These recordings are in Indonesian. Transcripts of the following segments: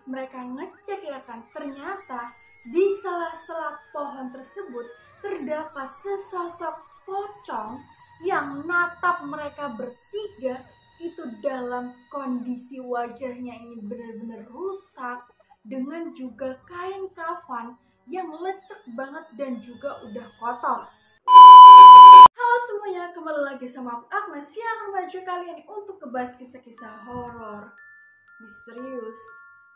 mereka ngecek ya kan, ternyata di sela-sela pohon tersebut terdapat sesosok pocong yang natap mereka bertiga. Itu dalam kondisi wajahnya ini benar-benar rusak, dengan juga kain kafan yang lecek banget dan juga udah kotor. Halo semuanya, kembali lagi sama aku Agnes yang akan mengajak kalian untuk ngebahas kisah-kisah horor, misterius,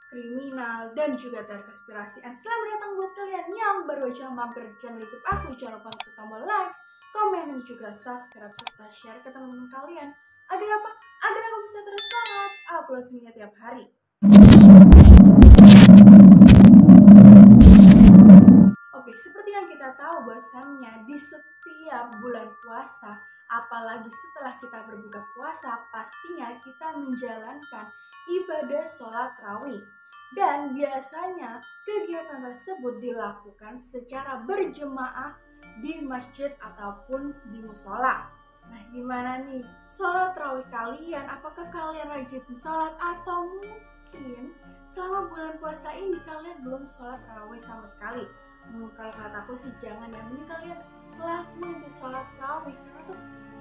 kriminal, dan juga teori konspirasi. Dan selamat datang buat kalian yang baru aja mampir di channel YouTube aku. Jangan lupa untuk tombol like, komen, dan juga subscribe serta share ke teman-teman kalian. Agar apa? Agar aku bisa terus semangat upload video tiap hari. Oke, seperti yang kita tahu bahwasannya di setiap bulan puasa, apalagi setelah kita berbuka puasa, pastinya kita menjalankan ibadah sholat tarawih. Dan biasanya kegiatan tersebut dilakukan secara berjemaah di masjid ataupun di musola. Nah, gimana nih sholat tarawih kalian? Apakah kalian rajin sholat atau mungkin selama bulan puasa ini kalian belum sholat tarawih sama sekali? Kalau kataku sih jangan ya, mending kalian lakuin di sholat tarawih, karena tuh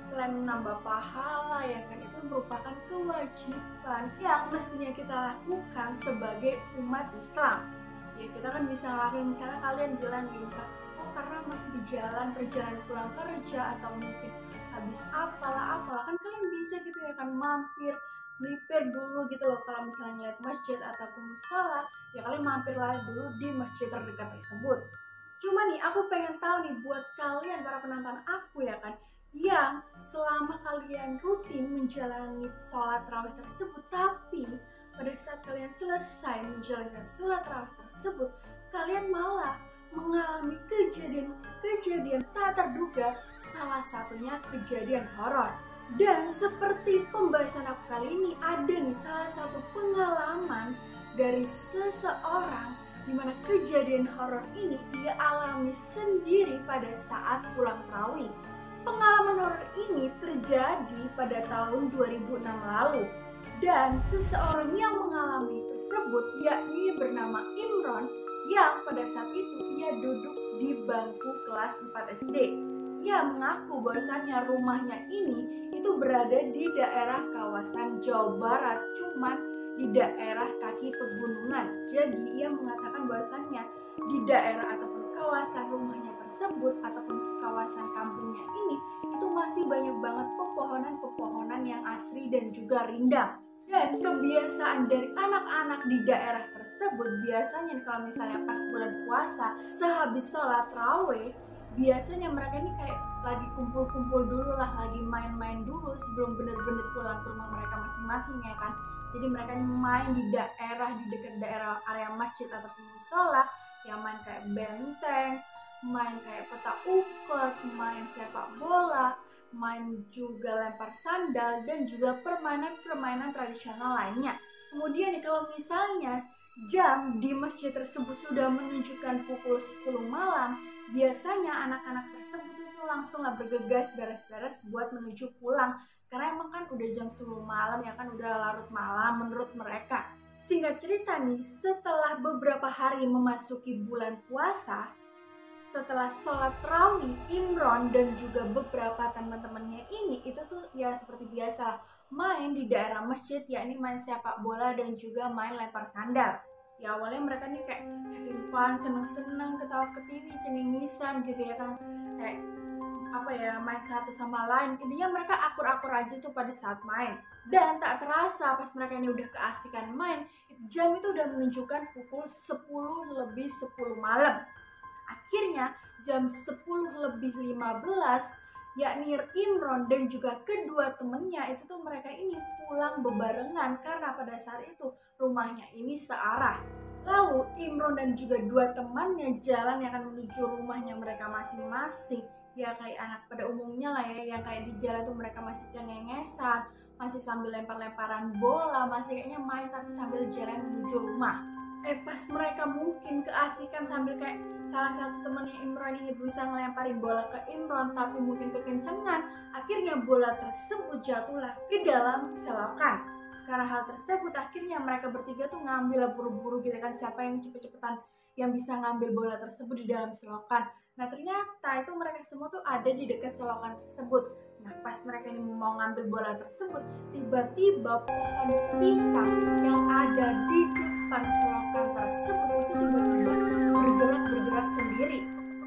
selain menambah pahala ya kan, itu merupakan kewajiban yang mestinya kita lakukan sebagai umat Islam. Ya kita kan bisa ngelakuin, misalnya kalian bilang nih, misalnya karena masih di jalan, perjalanan pulang kerja, atau mungkin habis apalah kan kalian bisa gitu ya kan, melipir dulu gitu loh. Kalau misalnya ngeliat masjid ataupun musola, ya kalian mampirlah dulu di masjid terdekat tersebut. Cuma nih aku pengen tahu nih buat kalian para penonton aku ya kan, yang selama kalian rutin menjalani sholat tarawih tersebut, tapi pada saat kalian selesai menjalankan sholat tarawih tersebut, kalian malah mengalami kejadian tak terduga, salah satunya kejadian horor. Dan seperti pembahasan aku kali ini, ada nih salah satu pengalaman dari seseorang di mana kejadian horor ini ia alami sendiri pada saat pulang tarawih. Pengalaman horor ini terjadi pada tahun 2006 lalu, dan seseorang yang mengalami tersebut yakni bernama Imron, yang pada saat itu ia duduk di bangku kelas 4 SD. Ia mengaku bahwasannya rumahnya ini itu berada di daerah kawasan Jawa Barat, cuman di daerah kaki pegunungan. Jadi ia mengatakan bahwasannya di daerah ataupun kawasan rumahnya tersebut ataupun kawasan kampungnya ini itu masih banyak banget pepohonan yang asri dan juga rindang. Dan kebiasaan dari anak-anak di daerah tersebut biasanya kalau misalnya pas bulan puasa sehabis sholat tarawih, biasanya mereka ini kayak lagi kumpul-kumpul dulu lah, lagi main-main dulu sebelum bener-bener pulang ke rumah mereka masing-masing ya kan. Jadi mereka ini main di dekat daerah area masjid ataupun musola, yang main kayak benteng, main kayak petak umpet, main sepak bola, main juga lempar sandal, dan juga permainan tradisional lainnya. Kemudian nih kalau misalnya jam di masjid tersebut sudah menunjukkan pukul 10 malam, biasanya anak-anak tersebut itu langsunglah bergegas beres-beres buat menuju pulang, karena emang kan udah jam 10 malam ya kan, udah larut malam menurut mereka. Singkat cerita nih, setelah beberapa hari memasuki bulan puasa, setelah sholat tarawih, Imron dan juga beberapa teman-temannya ini itu tuh ya seperti biasa main di daerah masjid, yakni main sepak bola dan juga main lempar sandal. Ya awalnya mereka nih kayak having fun, seneng-seneng, ketawa-ketiwi, cengengisan gitu ya kan, kayak main satu sama lain. Intinya mereka akur-akur aja tuh pada saat main. Dan tak terasa pas mereka ini udah keasikan main, jam itu udah menunjukkan pukul 10 lebih 10 malam. Akhirnya jam 10:15, yakni Imron dan juga kedua temennya itu tuh mereka ini pulang bebarengan, karena pada saat itu rumahnya ini searah. Lalu Imron dan juga dua temannya jalan yang akan menuju rumahnya mereka masing-masing. Ya kayak anak pada umumnya lah ya, yang kayak di jalan tuh mereka masih cengengesan, masih sambil lempar-lemparan bola, masih kayaknya main tapi sambil jalan menuju rumah. Pas mereka mungkin keasikan sambil kayak salah satu temennya Imron ini berusaha ngelemparin bola ke Imron, tapi mungkin kekencengan, akhirnya bola tersebut jatuhlah ke dalam selokan. karena hal tersebut akhirnya mereka bertiga tuh ngambil buru-buru gitu kan, siapa yang cepet-cepetan yang bisa ngambil bola tersebut di dalam selokan. Nah ternyata itu mereka semua tuh ada di dekat selokan tersebut. Nah pas mereka ini mau ngambil bola tersebut, tiba-tiba pohon pisang yang ada di depan selokan tersebut itu tiba-tiba bergerak sendiri.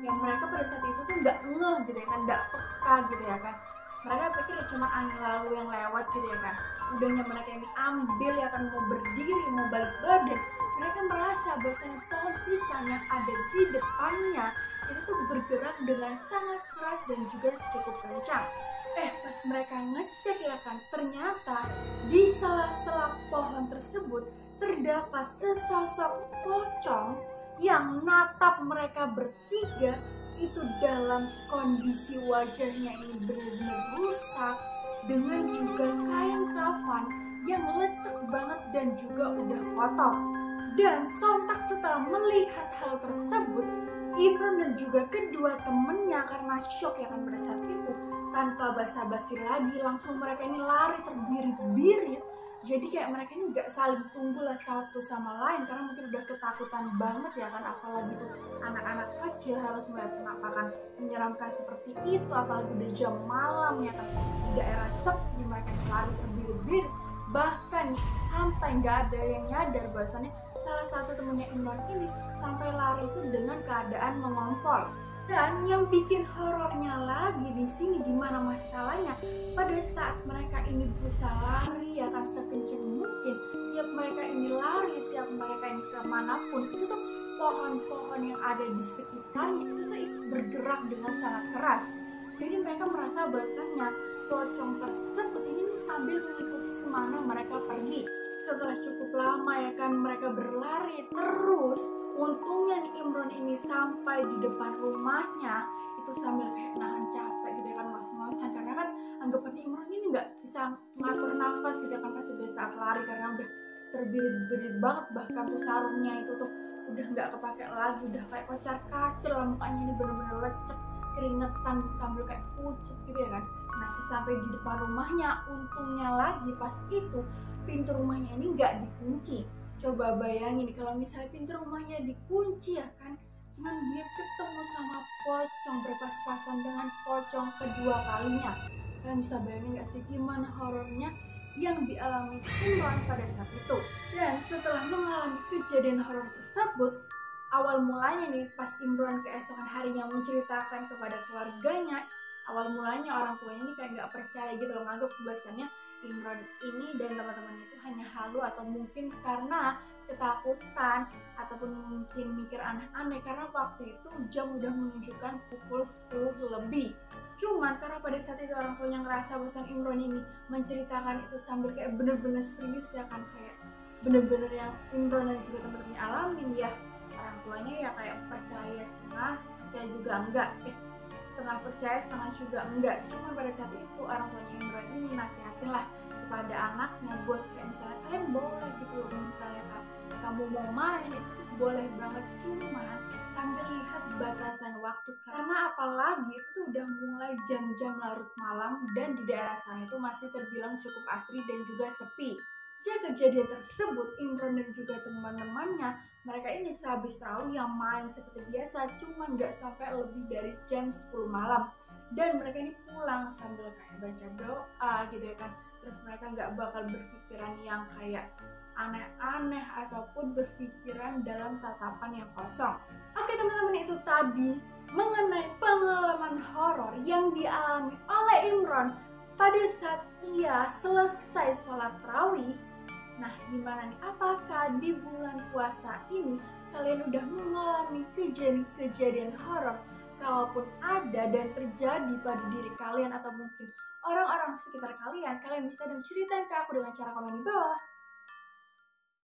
Yang mereka pada saat itu tuh nggak ngeh gitu ya kan, nggak peka gitu ya kan. Mereka pikir cuma angin lalu yang lewat gitu ya kan. Udahnya mereka ini ambil ya kan, mau berdiri, mau balik badan, mereka merasa bahwasanya pohon pisang yang ada di depannya itu tuh bergerak dengan sangat keras dan juga cukup kencang. Pas mereka ngecek ya kan, ternyata di sela-sela pohon tersebut terdapat sesosok pocong yang natap mereka bertiga. Itu dalam kondisi wajahnya ini benar-benar rusak dengan juga kain kafan yang lecek banget dan juga udah kotor. Dan sontak setelah melihat hal tersebut, Imron dan juga kedua temennya karena shock ya kan pada saat itu, tanpa basa-basi lagi langsung mereka ini lari terbirit-birit. Jadi kayak mereka ini gak saling tunggu lah satu sama lain karena mungkin udah ketakutan banget ya kan, apalagi tuh anak-anak kecil harus melihat penampakan menyeramkan seperti itu, apalagi udah jam malam ya kan, di daerah sepi mereka lari terbirit-birit. Bahkan sampai gak ada yang nyadar bahwasannya salah satu temennya Imron ini sampai lari itu dengan keadaan mengompol. Dan yang bikin horornya lagi di sini, dimana masalahnya pada saat mereka ini berusaha lari ya kan sekencang mungkin, tiap mereka ini lari, tiap mereka ini kemanapun, itu tuh pohon-pohon yang ada di sekitarnya itu tuh bergerak dengan sangat keras. Jadi mereka merasa bahwasannya pocong tersebut ini sambil mengikuti kemana mereka pergi. Setelah cukup lama ya kan mereka berlari terus, untungnya nih Imron ini sampai di depan rumahnya itu sambil kayak nahan capek gitu ya kan, ngos-ngosan karena kan anggapannya Imron ini nggak bisa ngatur nafas gitu ya kan pas udah saat lari karena udah terbirit-birit banget, bahkan tuh sarungnya itu tuh udah nggak kepake lagi, udah kayak kocar kacir lah mukanya ini bener-bener lecek, keringetan sambil kayak pucet gitu ya kan. Masih sampai di depan rumahnya, untungnya lagi pas itu pintu rumahnya ini nggak dikunci. Coba bayangin nih kalau misalnya pintu rumahnya dikunci ya kan, cuman dia ketemu sama pocong berpas-pasan dengan pocong kedua kalinya. Kalian bisa bayangin nggak sih gimana horornya yang dialami Imron pada saat itu. Dan setelah mengalami kejadian horor tersebut, awal mulanya nih pas Imron keesokan harinya menceritakan kepada keluarganya, awal mulanya orang tuanya ini kayak nggak percaya gitu loh, nganggap bahwasannya Imron ini dan teman-temannya itu hanya halu atau mungkin karena ketakutan ataupun mungkin mikir aneh-aneh karena waktu itu jam udah menunjukkan pukul 10 lebih. Cuman karena pada saat itu orang tuanya ngerasa bahwasan Imron ini menceritakan itu sambil kayak bener-bener serius ya kan, kayak bener-bener yang Imron dan juga teman-temannya alamin ya, orang tuanya ya kayak percaya setengah, percaya juga enggak, setengah percaya setengah juga enggak. Cuma pada saat itu orang tuanya Imron ini nasihatin lah kepada anaknya buat kayak misalnya kalian boleh gitu loh, misalnya kamu mau main itu boleh banget, cuma sambil lihat batasan waktu karena apalagi itu udah mulai jam-jam larut malam dan di daerah sana itu masih terbilang cukup asri dan juga sepi. Jika kejadian tersebut, Imron dan juga teman-temannya mereka ini sehabis tahu yang main seperti biasa, cuman gak sampai lebih dari jam 10 malam. Dan mereka ini pulang sambil kayak baca doa gitu ya kan. Terus mereka gak bakal berpikiran yang kayak aneh-aneh ataupun berpikiran dalam tatapan yang kosong. Oke teman-teman, itu tadi mengenai pengalaman horor yang dialami oleh Imron pada saat ia selesai sholat tarawih. Nah gimana nih, apakah di bulan puasa ini kalian udah mengalami kejadian horor? Kalaupun ada dan terjadi pada diri kalian atau mungkin orang-orang sekitar kalian, kalian bisa dong ceritain ke aku dengan cara komen di bawah.